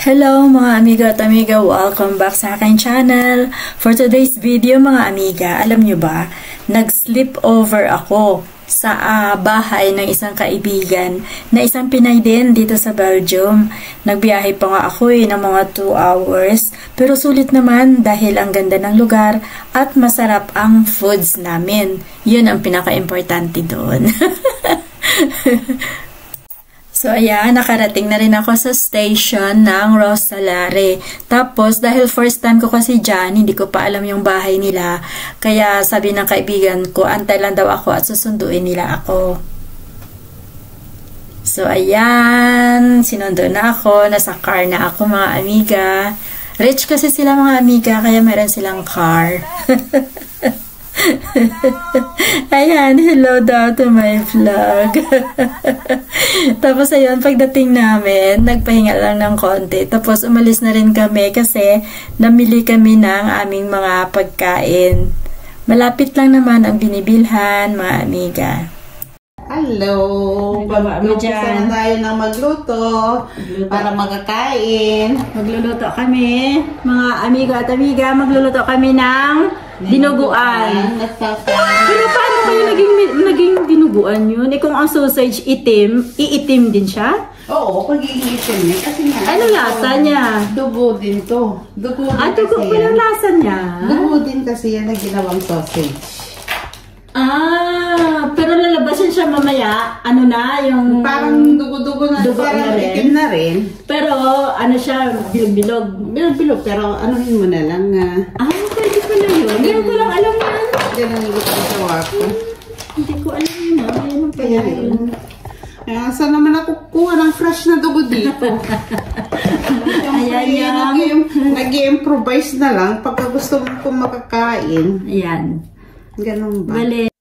Hello mga amiga at amiga, welcome back sa aking channel. For today's video mga amiga, alam nyo ba, nag-sleep over ako sa bahay ng isang kaibigan na isang Pinay din dito sa Belgium. Nagbiyahe pa nga ako ng mga 2 hours, pero sulit naman dahil ang ganda ng lugar at masarap ang foods namin. Yun ang pinaka-importante doon. So, ayan, nakarating na rin ako sa station ng Rosalare. Tapos, dahil first time ko kasi dyan, hindi ko pa alam yung bahay nila. Kaya sabi ng kaibigan ko, antay lang daw ako at susunduin nila ako. So, ayan, sinundo na ako. Nasa car na ako, mga amiga. Rich kasi sila, mga amiga, kaya meron silang car. Ayan, hello daw to my vlog. Tapos ayun, pagdating namin, nagpahinga lang ng konti. Tapos umalis na rin kami kasi namili kami ng aming mga pagkain. Malapit lang naman ang binibilhan, mga amiga. Hello! Mag-umpisa na tayo ng magluto para magkakain. Magluluto kami, mga amiga at amiga, magluluto kami ng dinuguan. Pero paano kayo naging dinuguan yun? Eh kung ang sausage iitim din siya? Oo, pagiging itim niya. Kasi nga, ano lasa niya? Dugo din to. Dugo din kasi dugo pa yung lasa niya? Dugo din kasi yan na ginawang sausage. Pero lalabasin siya mamaya, ano na, yung... Parang dugo-dugo na, dugo na rin. Itim na rin. Pero, ano siya, bilog-bilog. Bilog-bilog, pero anuhin mo na lang. Pwede pala yun. Hindi ko lang alam yan. Ganun yung ginagawa ko. Hindi ko alam yun. Ayan ang pala yun. Saan naman ako kuha ng fresh na dugo dito? Ayan yung... Nag-i-improvise na lang pagka gusto mo kong makakain. Ayan. Ganun ba? Bale.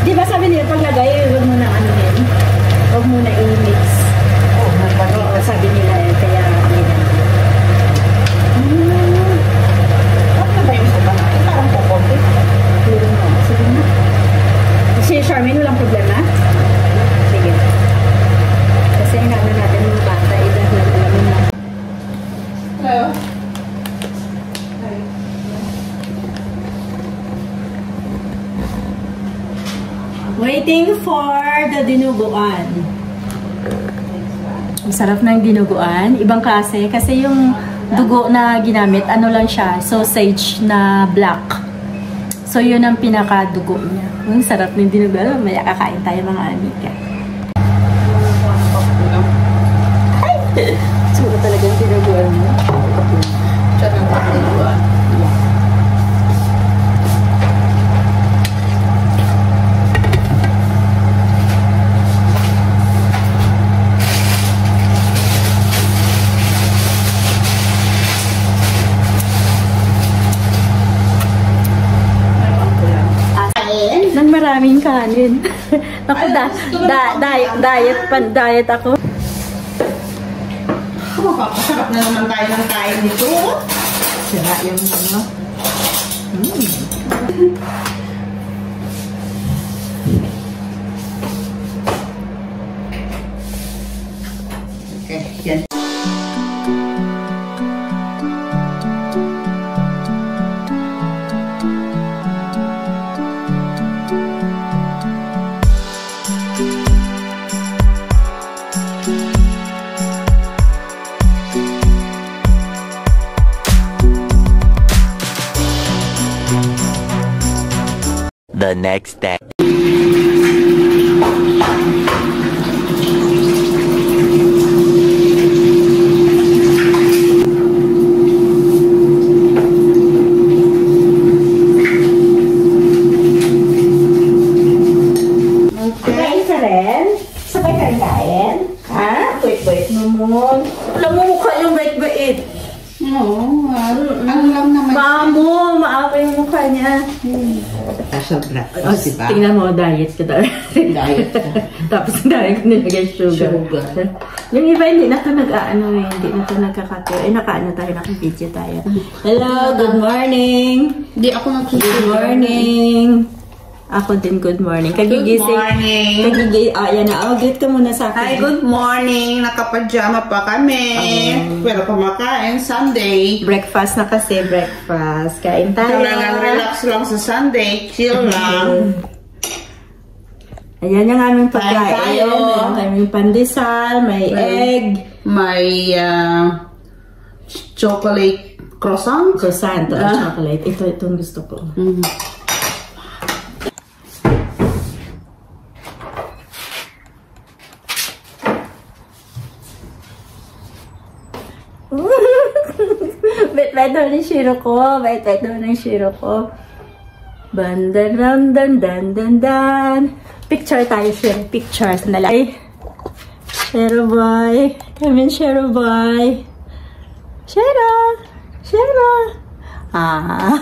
Di ba sabi nila paglagay, huwag mo na ano din? Waiting for the dinuguan. Ang sarap ng dinuguan. Ibang klase. Kasi yung dugo na ginamit, ano lang siya, sausage na black. So, yun ang pinaka-dugo niya. Ang sarap ng dinuguan. May kakain tayo mga amiga. Ay! Sura talagang dinuguan mo. Siya ng dinuguan. Nang maraming kanin. Ako, diet ako. Mapapasarap na naman tayo ng kain nito. Sira yung ano. Okay, yan. The next day. Kain ka rin? Sabay ka kain? Ha? Wait naman. Alam mo mukha yung wait. Oo, ano lang naman. Mamo, maawa yung mukha niya. Sobra. Oh, diba? Tingnan mo, diet ka daw. Diet ka. Tapos dahil nilagay sugar. Yung iba hindi na ito hindi na ito nagkakato. Nakaano tayo, naka-video tayo. Hello, good morning. Hindi ako nagsusugar. Good morning. Ako din, good morning. Kagigising. Good morning. Yan na. Greet ka muna sa akin. Hi, good morning. Nakapajama pa kami. Pero kumakain Sunday. Breakfast na kasi, breakfast. Kain tayo. Talagang relax lang sa Sunday. Chill lang. Ayan yung aming pagkain. Kain tayo. Ayan aming pandesal, may egg. May chocolate croissant. Croissant, chocolate. Itong gusto ko. Bait-bait daw ng shiro ko. Bait-bait daw ng shiro ko. Bandan-dan-dan-dan-dan. Picture tayo, shiro. Picture. Sandali. Shiro boy. Come in, shiro boy. Shiro. Shiro. Ah.